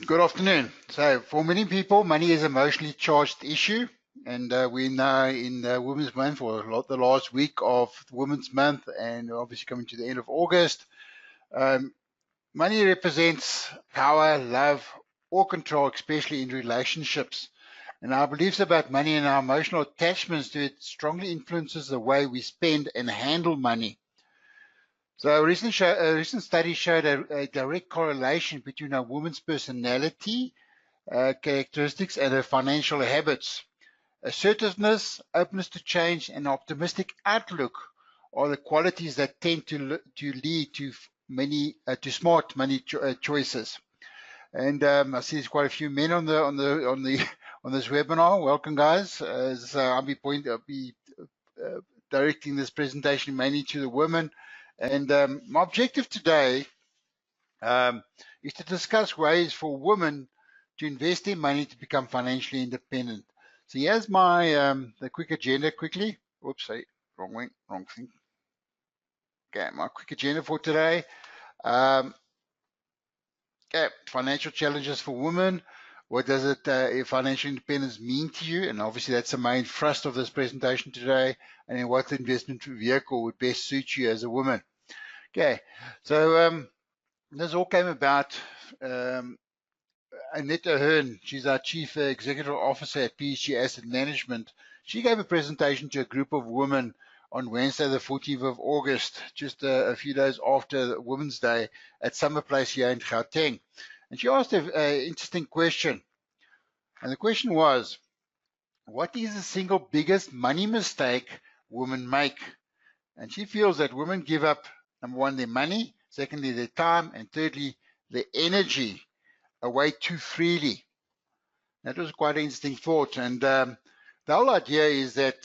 Good afternoon. So, for many people, money is an emotionally charged issue, and we're now in Women's Month, or the last week of Women's Month, and obviously coming to the end of August. Um, Money represents power, love, or control, especially in relationships. And our beliefs about money and our emotional attachments to it strongly influences the way we spend and handle money. So a recent study showed a direct correlation between a woman's personality characteristics and her financial habits. Assertiveness, openness to change, and optimistic outlook are the qualities that tend to lead to smart money choices. And I see there's quite a few men on this webinar. Welcome, guys. So I'll be directing this presentation mainly to the women. And my objective today is to discuss ways for women to invest their money to become financially independent. So here's my the quick agenda quickly. Oops, sorry, wrong thing. Okay, my quick agenda for today. Okay, financial challenges for women. What does financial independence mean to you? And obviously that's the main thrust of this presentation today. And then what investment vehicle would best suit you as a woman? Okay, so this all came about. Annette Ahern, she's our Chief Executive Officer at PSG Asset Management. She gave a presentation to a group of women on Wednesday, the 14th of August, just a few days after Women's Day at Summer Place here in Gauteng. And she asked an interesting question. And the question was, what is the single biggest money mistake women make? And she feels that women give up, number one, their money, secondly, their time, and thirdly, their energy away too freely. That was quite an interesting thought. And the whole idea is that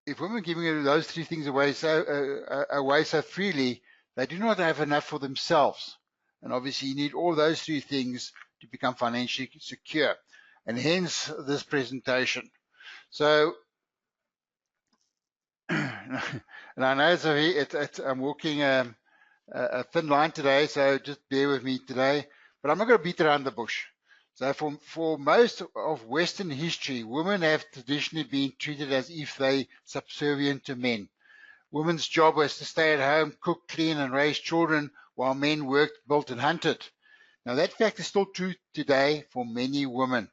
if women are giving those three things away so freely, they do not have enough for themselves. And obviously, you need all those three things to become financially secure. And hence this presentation. So, and I know I'm walking a thin line today, so just bear with me today. But I'm not going to beat around the bush. So for most of Western history, women have traditionally been treated as if they subservient to men. Women's job was to stay at home, cook, clean, and raise children, while men worked, built, and hunted. Now that fact is still true today for many women.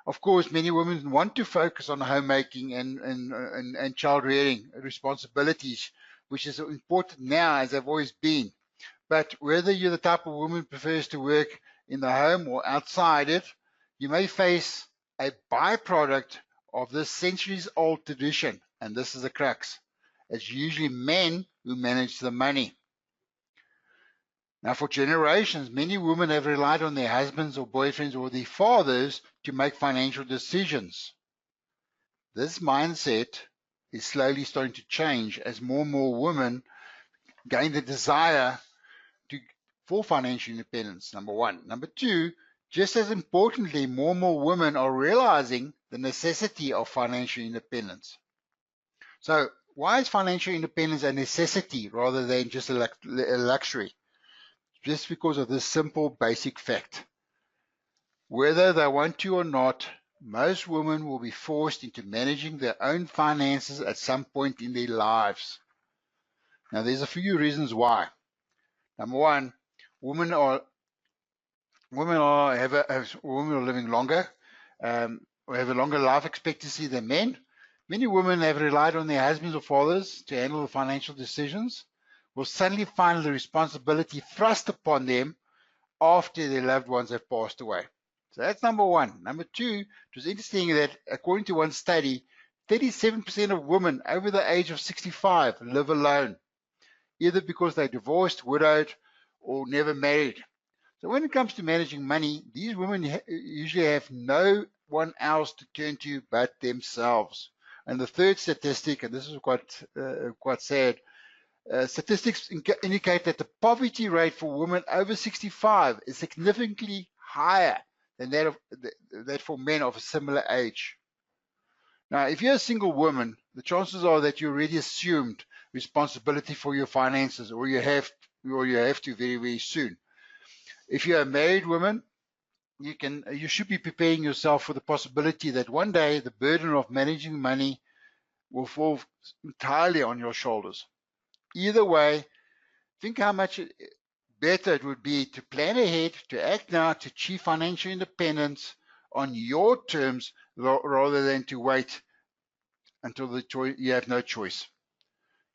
Of course, many women want to focus on homemaking and child rearing responsibilities, which is important now as they've always been. But whether you're the type of woman who prefers to work in the home or outside it, you may face a byproduct of this centuries-old tradition, and this is the crux. It's usually men who manage the money. Now, for generations, many women have relied on their husbands or boyfriends or their fathers to make financial decisions. This mindset is slowly starting to change as more and more women gain the desire for financial independence, number one. Number two, just as importantly, more and more women are realizing the necessity of financial independence. So why is financial independence a necessity rather than just a luxury? Just because of this simple basic fact. Whether they want to or not, most women will be forced into managing their own finances at some point in their lives. Now, there's a few reasons why. Number one, women are living longer, or have a longer life expectancy than men. Many women have relied on their husbands or fathers to handle the financial decisions, will suddenly find the responsibility thrust upon them after their loved ones have passed away. So that's number one. Number two, it was interesting that according to one study, 37% of women over the age of 65 live alone, either because they're divorced, widowed, or never married. So when it comes to managing money, these women usually have no one else to turn to but themselves. And the third statistic, and this is quite sad, statistics indicate that the poverty rate for women over 65 is significantly higher than that for men of a similar age. Now, if you're a single woman, the chances are that you already assumed responsibility for your finances, or you have to very, very soon. If you're a married woman, you should be preparing yourself for the possibility that one day the burden of managing money will fall entirely on your shoulders. Either way, think how much better it would be to plan ahead, to act now, to achieve financial independence on your terms rather than to wait until you have no choice.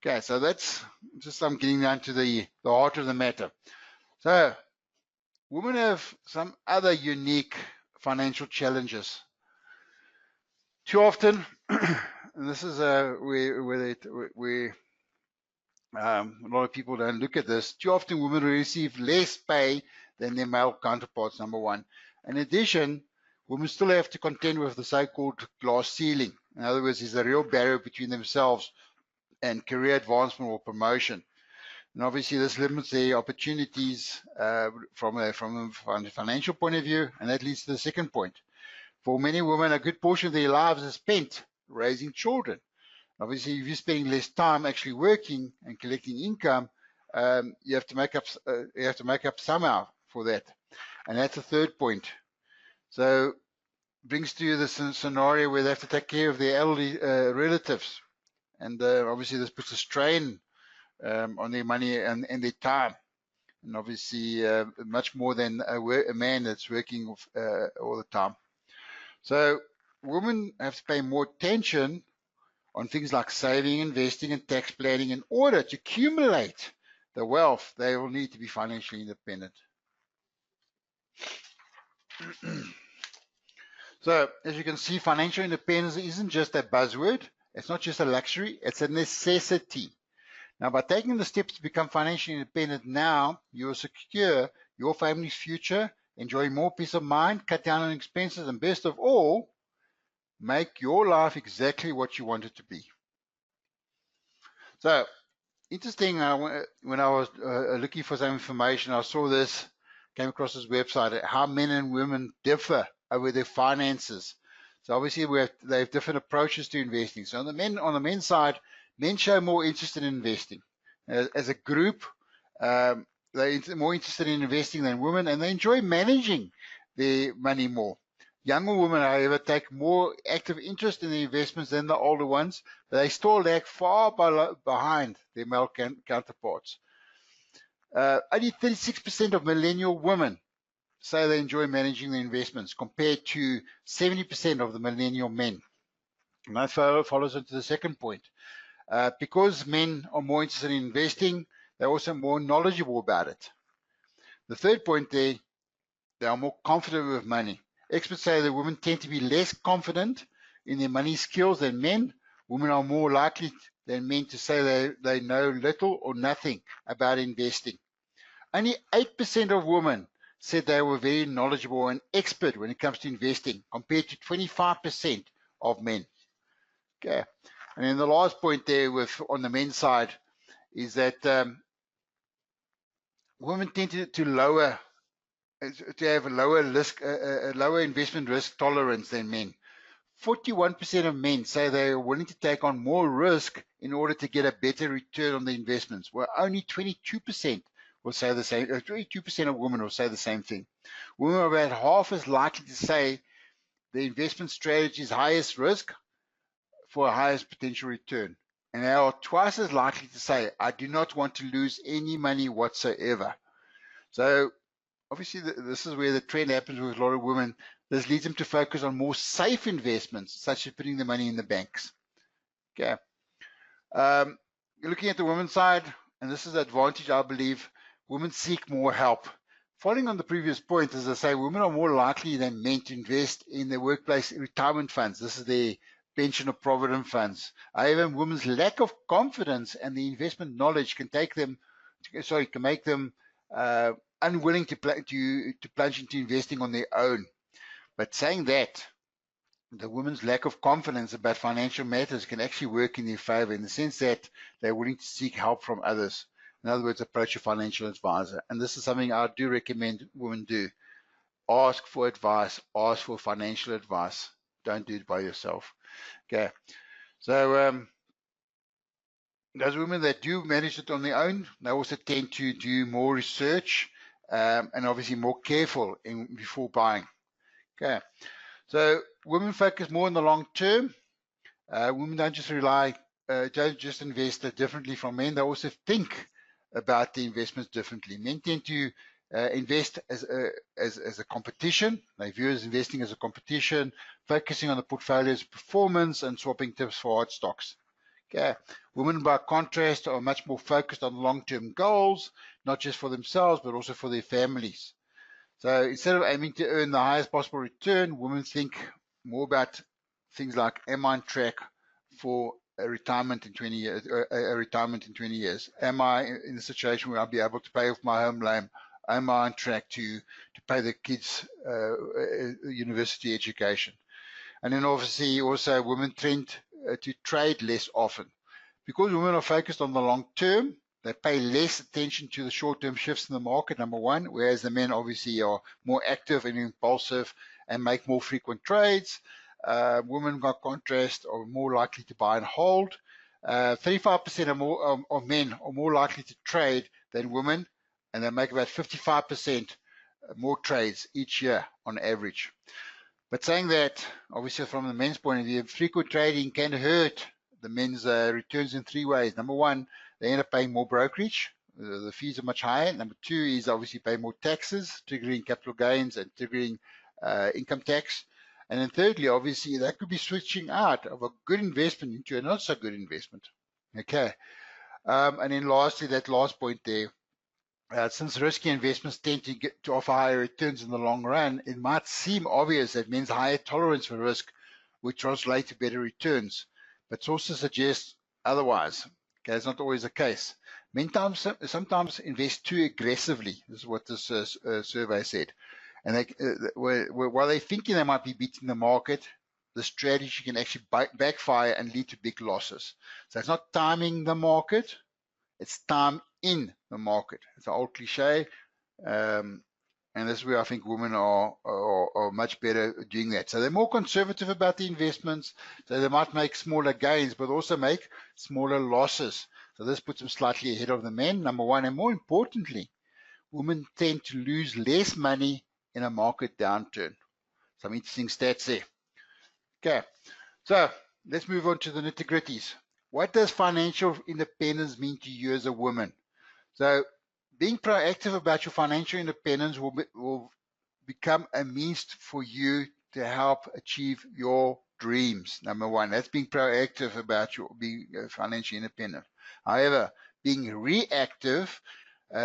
Okay, so that's just I'm getting down to the heart of the matter. So women have some other unique financial challenges. Too often, and this is where a lot of people don't look at this. Too often, women receive less pay than their male counterparts, number one. In addition, women still have to contend with the so-called glass ceiling. In other words, there's a real barrier between themselves and career advancement or promotion. And obviously, this limits their opportunities from a financial point of view, and that leads to the second point. For many women, a good portion of their lives is spent raising children. Obviously, if you're spending less time actually working and collecting income, you have to make up somehow for that, and that's the third point. So brings to you the scenario where they have to take care of their elderly relatives, and obviously this puts a strain on their money and their time, and obviously much more than a man that's working all the time. So women have to pay more attention on things like saving, investing, and tax planning in order to accumulate the wealth they will need to be financially independent. So, as you can see, financial independence isn't just a buzzword. It's not just a luxury. It's a necessity. Now, by taking the steps to become financially independent now, you will secure your family's future, enjoy more peace of mind, cut down on expenses, and best of all, make your life exactly what you want it to be. So, interesting, when I was looking for some information, I saw this, came across this website, how men and women differ over their finances. So obviously they have different approaches to investing. So on the men's side, men show more interest in investing. As a group, they're more interested in investing than women, and they enjoy managing their money more. Younger women, however, take more active interest in the investments than the older ones, but they still lag far behind their male counterparts. Only 36% of millennial women say they enjoy managing their investments, compared to 70% of the millennial men. And that follows into the second point. Because men are more interested in investing, they're also more knowledgeable about it. The third point there, they are more confident with money. Experts say that women tend to be less confident in their money skills than men. Women are more likely than men to say they know little or nothing about investing. Only 8% of women said they were very knowledgeable and expert when it comes to investing, compared to 25% of men. Okay. And then the last point there on the men's side is that women tend to have a lower investment risk tolerance than men. 41% of men say they are willing to take on more risk in order to get a better return on the investments, where only 22% will say the same. 22% of women will say the same thing. Women are about half as likely to say the investment strategy is highest risk for a highest potential return. And they are twice as likely to say, I do not want to lose any money whatsoever. So obviously, this is where the trend happens with a lot of women. This leads them to focus on more safe investments, such as putting the money in the banks. Okay. Looking at the women's side, and this is the advantage, I believe, women seek more help. Following on the previous point, as I say, women are more likely than men to invest in their workplace retirement funds. This is their pension or provident funds. However, women's lack of confidence and the investment knowledge can make them unwilling to plunge into investing on their own. But saying that, the women's lack of confidence about financial matters can actually work in their favor, in the sense that they're willing to seek help from others. In other words, approach a financial advisor. And this is something I do recommend women do. Ask for advice, ask for financial advice. Don't do it by yourself. Okay. So those women that do manage it on their own, they also tend to do more research and obviously more careful before buying. Okay, so women focus more on the long term. Women don't just don't just invest differently from men. They also think about the investments differently. Men tend to invest as a competition. They view investing as a competition, focusing on the portfolio's performance and swapping tips for hard stocks. Okay. Women, by contrast, are much more focused on long-term goals, not just for themselves, but also for their families. So instead of aiming to earn the highest possible return, women think more about things like, am I on track for a retirement in 20 years? Am I in a situation where I'll be able to pay off my home loan? Am I on track to pay the kids' university education? And then obviously also women tend to trade less often. Because women are focused on the long term, they pay less attention to the short-term shifts in the market, number one, whereas the men obviously are more active and impulsive and make more frequent trades. Women, by contrast, are more likely to buy and hold. 35% of men are more likely to trade than women, and they make about 55% more trades each year on average. But saying that, obviously from the men's point of view, frequent trading can hurt the men's returns in three ways. Number one, they end up paying more brokerage. The fees are much higher. Number two is obviously pay more taxes, triggering capital gains and triggering income tax. And then thirdly, obviously, that could be switching out of a good investment into a not so good investment. Okay. And then lastly, that last point there, since risky investments tend to offer higher returns in the long run, it might seem obvious that men's higher tolerance for risk would translate to better returns, but sources suggest otherwise. Okay, it's not always the case. Men sometimes invest too aggressively. This is what this survey said. And while they're thinking they might be beating the market, the strategy can actually backfire and lead to big losses. So it's not timing the market, it's time in the market. It's an old cliche, and this is where I think women are much better at doing that. So they're more conservative about the investments, so they might make smaller gains, but also make smaller losses. So this puts them slightly ahead of the men, number one. And more importantly, women tend to lose less money in a market downturn. Some interesting stats there. Okay, so let's move on to the nitty-gritties. What does financial independence mean to you as a woman? So being proactive about your financial independence will become a means for you to help achieve your dreams. Number one, that's being proactive about being financially independent. However, being reactive,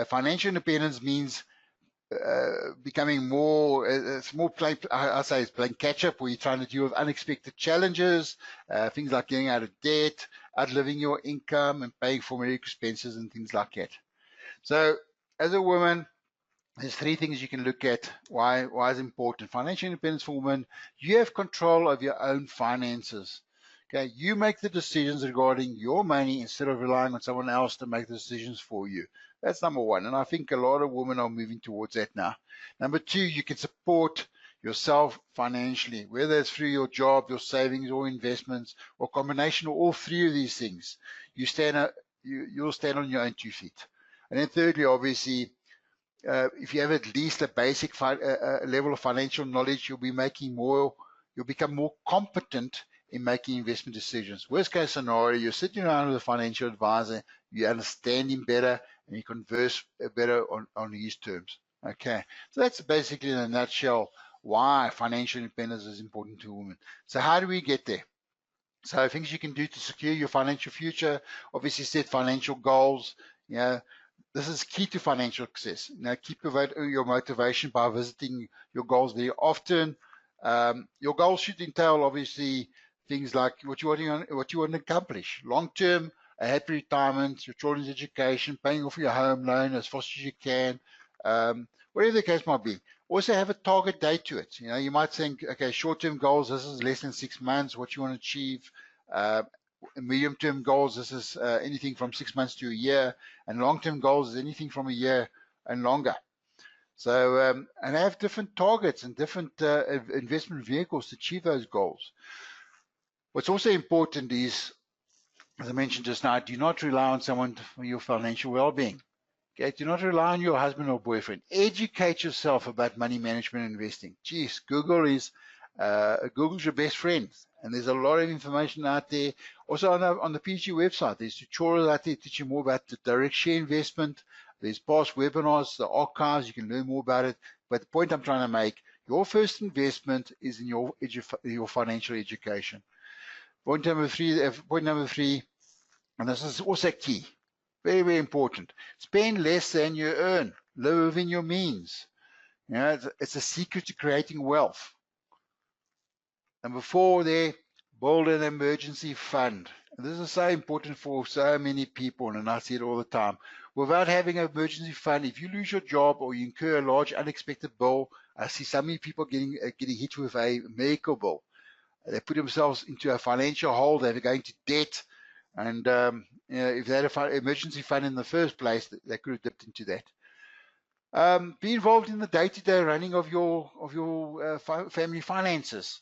financial independence means becoming more, it's more playing, I say it's playing catch up, where you're trying to deal with unexpected challenges, things like getting out of debt, outliving your income, and paying for medical expenses and things like that. So as a woman, there's three things you can look at. Why is important? Financial independence for women, you have control of your own finances. Okay, you make the decisions regarding your money instead of relying on someone else to make the decisions for you. That's number one, and I think a lot of women are moving towards that now. Number two, you can support yourself financially, whether it's through your job, your savings, or investments, or combination of all three of these things. You'll stand on your own 2 feet. And then thirdly, obviously, if you have at least a basic level of financial knowledge, you'll become more competent in making investment decisions. Worst case scenario, you're sitting around with a financial advisor, you understand him better, and you converse better on his terms. Okay, so that's basically in a nutshell why financial independence is important to women. So how do we get there? So things you can do to secure your financial future, obviously set financial goals. You know, this is key to financial success. Keep your motivation by visiting your goals very often. Your goals should entail, obviously, things like what you want to accomplish. Long term, a happy retirement, your children's education, paying off your home loan as fast as you can, whatever the case might be. Also have a target date to it. You might think, okay, short-term goals, this is less than 6 months, what you want to achieve. Medium-term goals, this is anything from 6 months to a year, and long-term goals is anything from a year and longer. So, and have different targets and different investment vehicles to achieve those goals. What's also important is, as I mentioned just now, do not rely on someone for your financial well-being. Okay, do not rely on your husband or boyfriend. Educate yourself about money management and investing. Geez, Google's your best friend, and there's a lot of information out there. Also on the PG website, there's tutorials out there teaching more about the direct share investment. There's past webinars, the archives, you can learn more about it. But the point I'm trying to make, your first investment is in your financial education. Point number three, and this is also key, very, very important. Spend less than you earn. Live within your means. You know, it's a secret to creating wealth. Number four there, build an emergency fund. And this is so important for so many people, and I see it all the time. Without having an emergency fund, if you lose your job or you incur a large unexpected bill, I see so many people getting hit with a medical bill. They put themselves into a financial hole, they're going to debt, and you know, if they had an emergency fund in the first place, they could have dipped into that. Be involved in the day-to-day running of your family finances.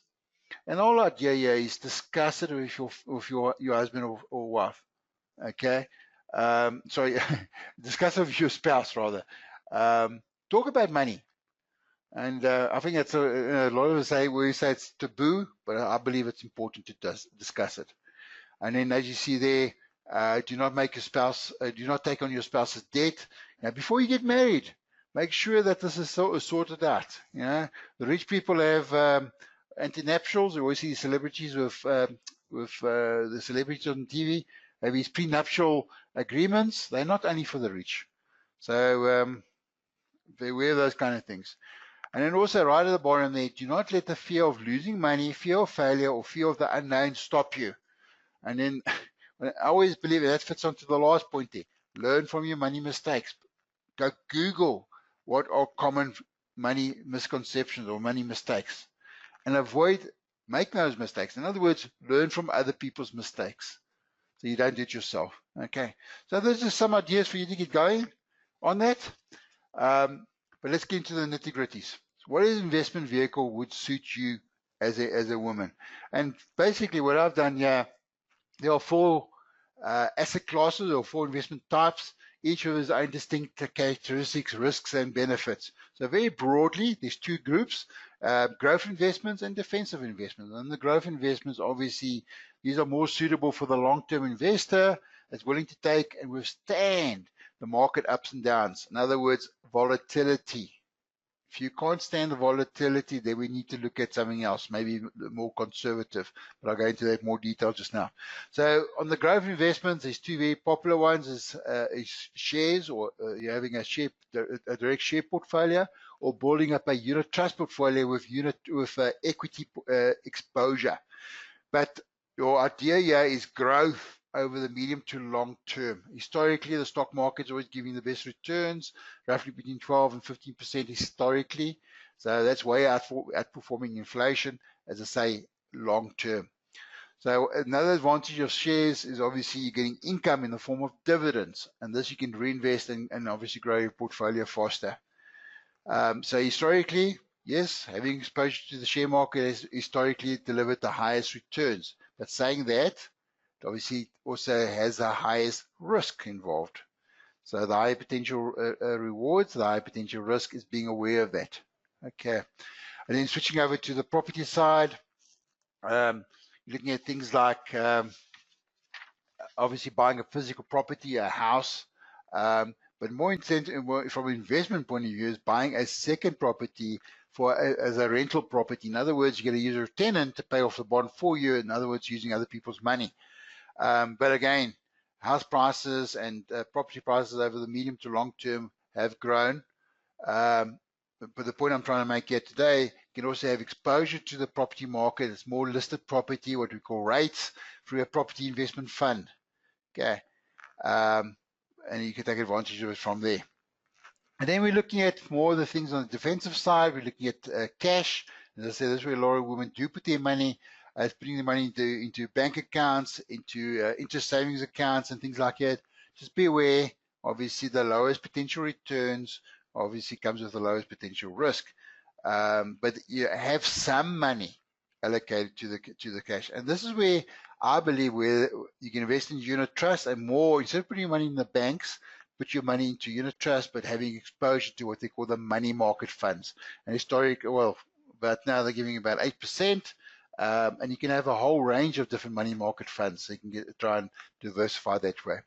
And the whole idea here is discuss it with your husband or wife. Okay, sorry, discuss it with your spouse rather. Talk about money. And I think that's a lot of us we say it's taboo, but I believe it's important to discuss it. And then, as you see there, do not take on your spouse's debt. Now, before you get married, make sure that this is sorted out. You know, the rich people have anti-nuptials. We always see celebrities with the celebrities on TV have these prenuptial agreements. They're not only for the rich, so beware of those kind of things. And then also right at the bottom there, do not let the fear of losing money, fear of failure, or fear of the unknown stop you. And then I always believe that fits onto the last point there. Learn from your money mistakes. Go Google what are common money misconceptions or money mistakes and avoid making those mistakes. In other words, learn from other people's mistakes so you don't do it yourself. Okay. So those are some ideas for you to get going on that. But let's get into the nitty-gritties. So what investment vehicle would suit you as a woman? And basically what I've done here, there are four asset classes or four investment types, each with its own distinct characteristics, risks, and benefits. So very broadly, there's two groups, growth investments and defensive investments. And the growth investments, obviously, these are more suitable for the long-term investor that's willing to take and withstand the market ups and downs. In other words, volatility. If you can't stand the volatility, then we need to look at something else, maybe more conservative, but I'll go into that more detail just now. So on the growth investments, there's two very popular ones, is shares, or you're having a direct share portfolio, or building up a unit trust portfolio with equity exposure. But your idea here is growth over the medium to long term. Historically, the stock market is always giving the best returns, roughly between 12 and 15% historically. So that's way outperforming inflation, as I say, long term. So another advantage of shares is obviously you're getting income in the form of dividends, and this you can reinvest and obviously grow your portfolio faster. So historically, yes, having exposure to the share market has historically delivered the highest returns. But saying that, it obviously also has the highest risk involved. So the high potential rewards, the high potential risk is being aware of that. Okay. And then switching over to the property side, looking at things like obviously buying a physical property, a house, but more from an investment point of view is buying a second property as a rental property. In other words, you're going to use a tenant to pay off the bond for you. In other words, using other people's money. But again, house prices and property prices over the medium to long term have grown. But the point I'm trying to make here today, you can also have exposure to the property market. It's more listed property, what we call REITs, through a property investment fund. Okay. And you can take advantage of it from there. And then we're looking at more of the things on the defensive side. We're looking at cash. As I said, this is where a lot of women do put their money. It's putting the money into bank accounts, into interest savings accounts and things like that. Just be aware, obviously the lowest potential returns obviously comes with the lowest potential risk. But you have some money allocated to the cash. And this is where I believe where you can invest in unit trust and more, instead of putting your money in the banks, put your money into unit trust, but having exposure to what they call the money market funds. And but now they're giving about 8%, and you can have a whole range of different money market funds, so you can try and diversify that way.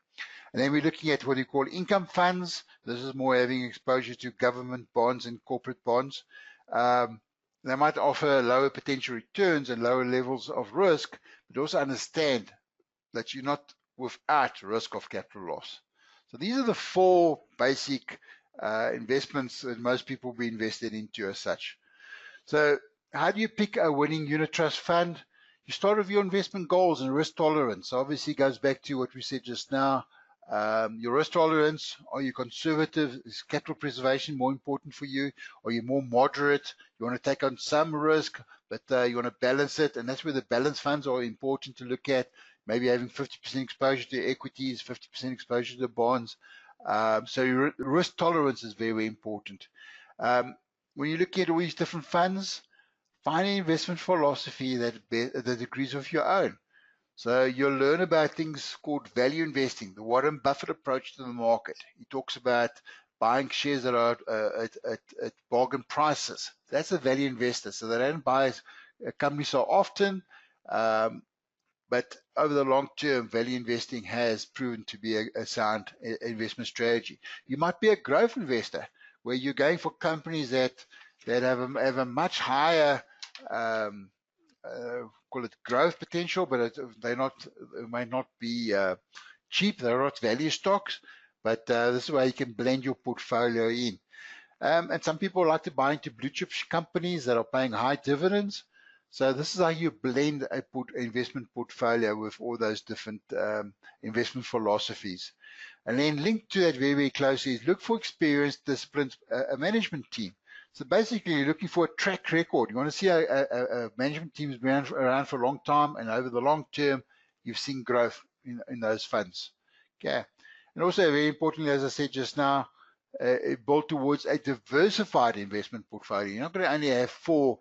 And then we're looking at what you call income funds. This is more having exposure to government bonds and corporate bonds. They might offer lower potential returns and lower levels of risk, but also understand that you're not without risk of capital loss. So these are the four basic investments that most people will be invested into as such. So how do you pick a winning unit trust fund? You start with your investment goals and risk tolerance. Obviously, it goes back to what we said just now. Your risk tolerance, are you conservative? Is capital preservation more important for you? Are you more moderate? You want to take on some risk, but you want to balance it, and that's where the balance funds are important to look at. Maybe having 50% exposure to equities, 50% exposure to bonds. So your risk tolerance is very, very important. When you look at all these different funds, find an investment philosophy that agrees with your own. So you'll learn about things called value investing, the Warren Buffett approach to the market. He talks about buying shares that are at bargain prices. That's a value investor. So they don't buy a company so often, but over the long term, value investing has proven to be a sound investment strategy. You might be a growth investor, where you're going for companies that have a much higher call it growth potential, but they might not be cheap. They're not value stocks, but this is where you can blend your portfolio in. And some people like to buy into blue chip companies that are paying high dividends. So this is how you blend a investment portfolio with all those different investment philosophies. And then linked to that very, very closely is look for experienced, disciplined management team. So basically, you're looking for a track record. You want to see a management team has been around for a long time, and over the long term, you've seen growth in those funds. Okay. And also, very importantly, as I said just now, build towards a diversified investment portfolio. You're not going to only have four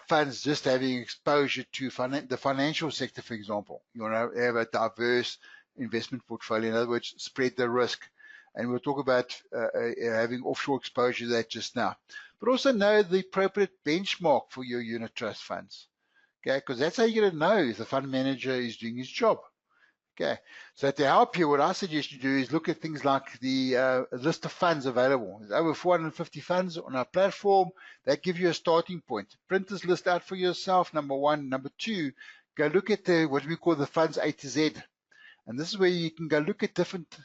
funds just having exposure to the financial sector, for example. You want to have a diverse investment portfolio. In other words, spread the risk. And we'll talk about having offshore exposure to that just now. But also know the appropriate benchmark for your unit trust funds. Okay, because that's how you're going to know if the fund manager is doing his job. Okay, so to help you, what I suggest you do is look at things like the list of funds available. There's over 450 funds on our platform. That gives you a starting point. Print this list out for yourself, number one. Number two, go look at what we call the funds A to Z. And this is where you can go look at different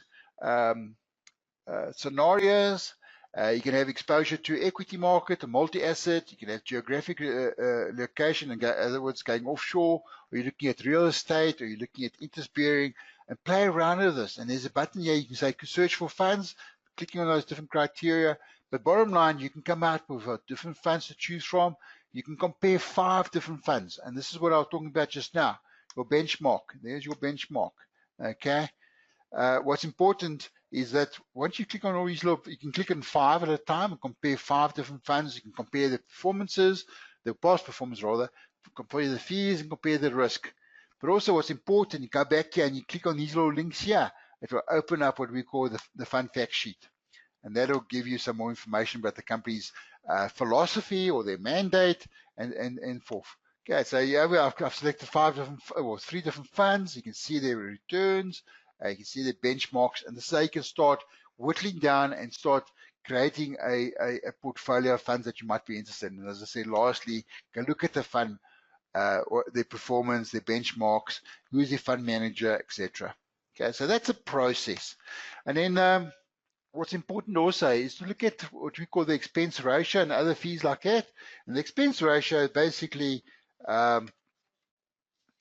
scenarios. You can have exposure to equity market, a multi-asset. You can have geographic location, and in other words, going offshore, or you're looking at real estate, or you're looking at interest-bearing, and play around with this. And there's a button here you can say search for funds, clicking on those different criteria. But bottom line, you can come out with different funds to choose from. You can compare 5 different funds, and this is what I was talking about just now. Your benchmark. There's your benchmark. Okay. What's important is that once you click on all these you can click on 5 at a time and compare 5 different funds. You can compare the performances, the past performance rather, compare the fees and compare the risk. But also what's important, you go back here and you click on these little links here. It will open up what we call the fund fact sheet. And that'll give you some more information about the company's philosophy or their mandate and forth. Okay, so yeah, I've selected 3 different funds. You can see their returns. You can see the benchmarks, and this is how you can start whittling down and start creating a portfolio of funds that you might be interested in. And as I said, lastly, go look at the fund, or their performance, their benchmarks, who's the fund manager, etc. Okay, so that's a process. And then what's important also is to look at what we call the expense ratio and other fees like that. And the expense ratio is basically where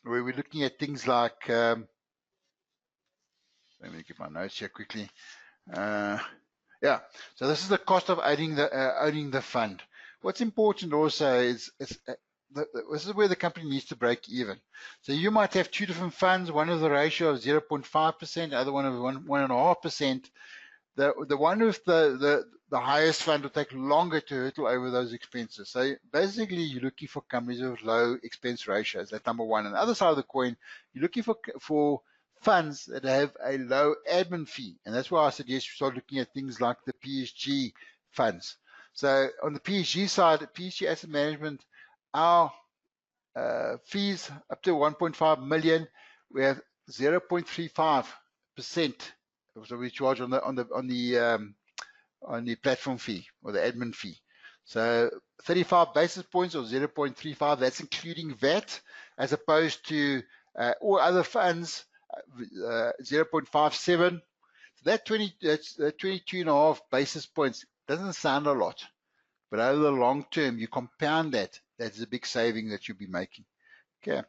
we're looking at things like let me get my notes here quickly. Yeah, so this is the cost of owning the fund. What's important also is this is where the company needs to break even. So you might have 2 different funds, one with a ratio of 0.5%, the other one of 1.5%. The one with the highest fund will take longer to hurdle over those expenses. So basically, you're looking for companies with low expense ratios. That's number one. On the other side of the coin, you're looking for funds that have a low admin fee. And that's why I suggest you start looking at things like the PSG funds. So on the PSG side, PSG Asset Management, our fees up to 1.5 million, we have 0.35%. So we charge on the platform fee or the admin fee. So 35 basis points or 0.35, that's including VAT, as opposed to all other funds, 0.57. So that's 22.5 basis points. Doesn't sound a lot, but over the long term, you compound that. That's a big saving that you'll be making. Okay.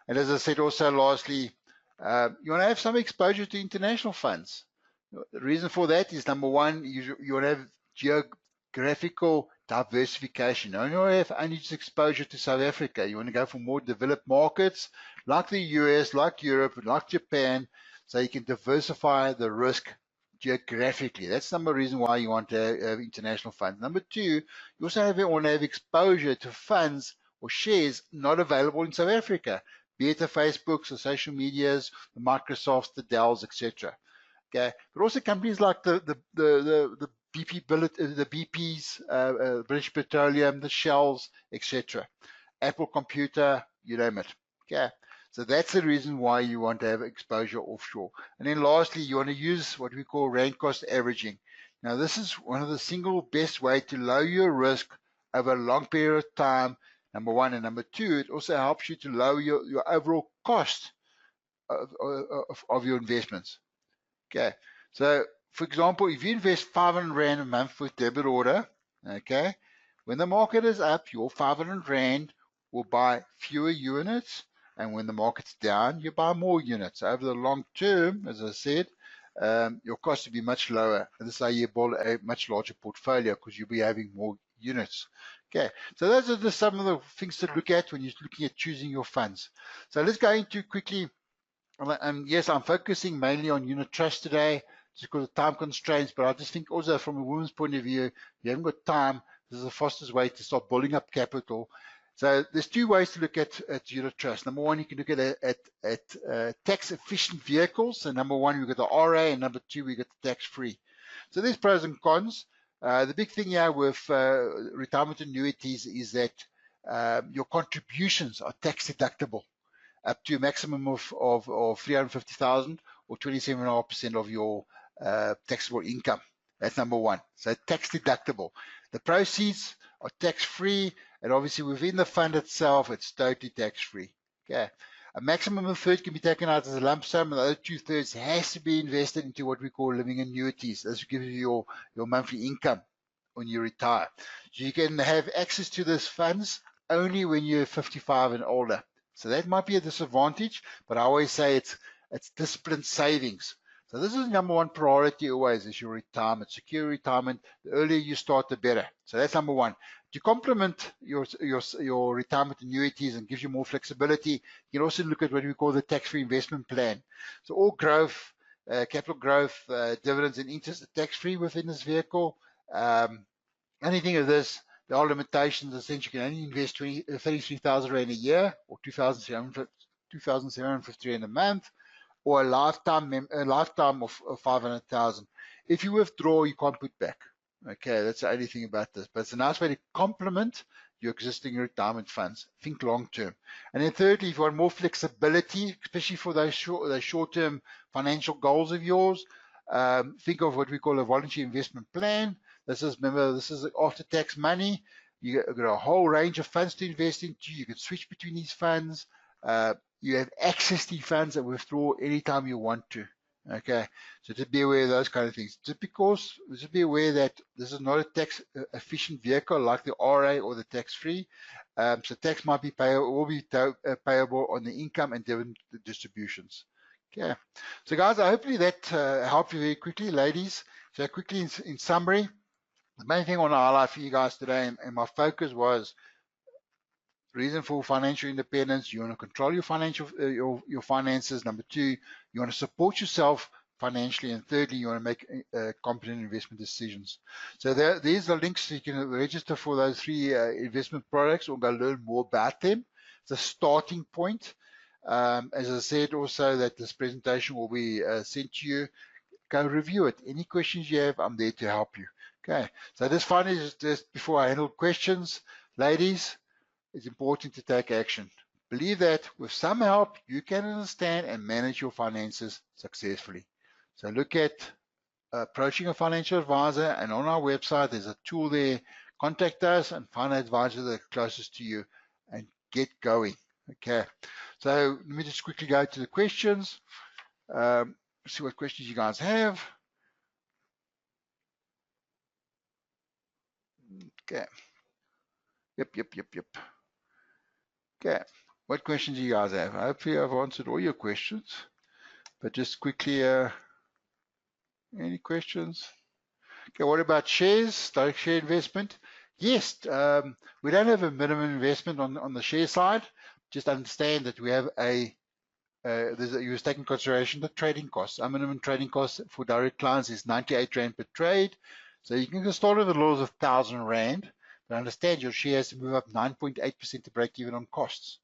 And as I said, also lastly, you want to have some exposure to international funds. The reason for that is, number one, you want to have geographical diversification. You don't want to have only just exposure to South Africa. You want to go for more developed markets like the US, like Europe, like Japan, so you can diversify the risk geographically. That's number reason why you want to have international funds. Number two, you also want to have exposure to funds or shares not available in South Africa, be it the Facebooks, the social medias, the Microsofts, the Dells, etc. Okay, but also companies like the BPs, British Petroleum, the Shells, etc. Apple Computer, you name it. Okay, so that's the reason why you want to have exposure offshore. And then lastly, you want to use what we call rand cost averaging. Now, this is one of the single best way to lower your risk over a long period of time, number one. And number two, it also helps you to lower your overall cost of your investments. Okay, so for example, if you invest 500 Rand a month with debit order, okay, when the market is up, your 500 Rand will buy fewer units, and when the market's down, you buy more units. Over the long term, as I said, your cost will be much lower. And this is how you build a much larger portfolio, because you'll be having more units. Okay, so those are some of the things to look at when you're looking at choosing your funds. So let's go into quickly. Yes, I'm focusing mainly on unit trust today just because of time constraints, but I just think also from a woman's point of view, you haven't got time. This is the fastest way to start building up capital. So there's two ways to look at unit trust. Number one, you can look at tax efficient vehicles. So number one, we've got the RA, and number two, we got the tax free. So there's pros and cons. The big thing here with retirement annuities is that your contributions are tax deductible up to a maximum of 350,000 or 27.5% of your taxable income. That's number one. So tax deductible. The proceeds are tax free, and obviously within the fund itself, it's totally tax free. Okay. A maximum of a third can be taken out as a lump sum, and the other 2/3 has to be invested into what we call living annuities. This gives you your monthly income when you retire. So you can have access to these funds only when you're 55 and older. So that might be a disadvantage, but I always say it's disciplined savings. So this is number one priority always, is your retirement, secure retirement. The earlier you start, the better. So that's number one. To complement your retirement annuities and gives you more flexibility, you can also look at what we call the tax-free investment plan. So all growth, capital growth, dividends and interest are tax-free within this vehicle. Anything of this, there are limitations. Essentially, you can only invest 33,000 Rand a year or 2,750 Rand a month, or a lifetime of 500,000. If you withdraw, you can't put back. Okay, that's the only thing about this. But it's a nice way to complement your existing retirement funds. Think long term. And then thirdly, if you want more flexibility, especially for those short-term financial goals of yours, think of what we call a voluntary investment plan. Remember, this is after-tax money. You got a whole range of funds to invest into. You can switch between these funds. You have access to funds that withdraw anytime you want to. Okay, so just be aware of those kind of things. Just be aware that this is not a tax-efficient vehicle like the RA or the tax-free. So tax might be payable, will be payable on the income and dividend distributions. Okay, so guys, hopefully that helped you very quickly, ladies. So quickly in summary, the main thing I want to highlight for you guys today, and my focus was reason for financial independence. You want to control your your finances. Number two, you want to support yourself financially, and thirdly, you want to make competent investment decisions. So these are links so you can register for those three investment products or go learn more about them. It's a starting point. As I said also that this presentation will be sent to you. Go review it. Any questions you have, I'm there to help you. Okay, so this finally, just before I handle questions, ladies, it's important to take action. Believe that with some help, you can understand and manage your finances successfully. So look at approaching a financial advisor, and on our website, there's a tool there. Contact us and find an advisor that's closest to you and get going. Okay, so let me just quickly go to the questions. See what questions you guys have. Okay. Yep. Okay. What questions do you guys have? Hopefully I've answered all your questions, but just quickly, any questions? Okay, what about shares, direct share investment? Yes, we don't have a minimum investment on the share side. Just understand that we have you was taking consideration the trading costs. Our minimum trading cost for direct clients is 98 Rand per trade. So you can start with the laws of 1,000 Rand, but understand your share has to move up 9.8% to break even on costs.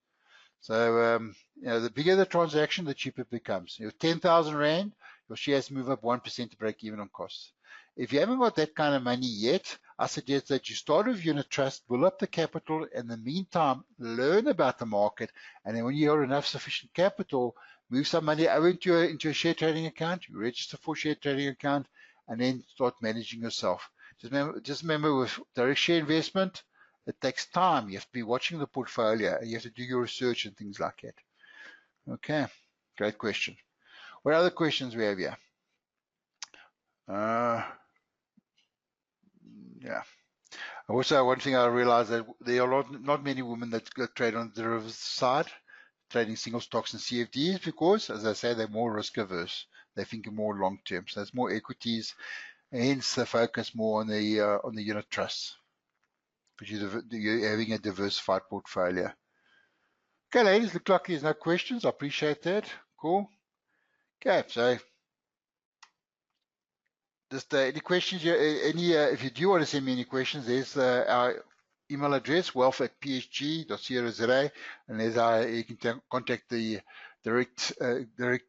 So, the bigger the transaction, the cheaper it becomes. 10,000 Rand, your shares move up 1% to break even on costs. If you haven't got that kind of money yet, I suggest that you start with unit trust, build up the capital, in the meantime, learn about the market, and then when you have enough sufficient capital, move some money over into a share trading account, you register for a share trading account, and then start managing yourself. Just remember with direct share investment, it takes time. You have to be watching the portfolio. You have to do your research and things like that. Okay, great question. What other questions we have here? Yeah. Also, one thing I realized that there are not many women that trade on the derivatives side, trading single stocks and CFDs, because, as I say, they're more risk averse. They're thinking more long term. So it's more equities, hence the focus more on the unit trusts, because you're having a diversified portfolio. Okay, ladies, look like there's no questions. I appreciate that. Cool. Okay, so just any questions? If you do want to send me any questions, there's our email address, wealth@psg.co.za, and you can contact the direct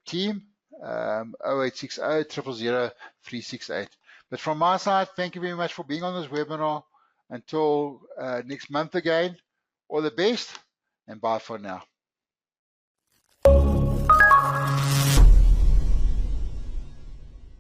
team, 0860 000 368. But from my side, thank you very much for being on this webinar. Until next month again, all the best, and bye for now.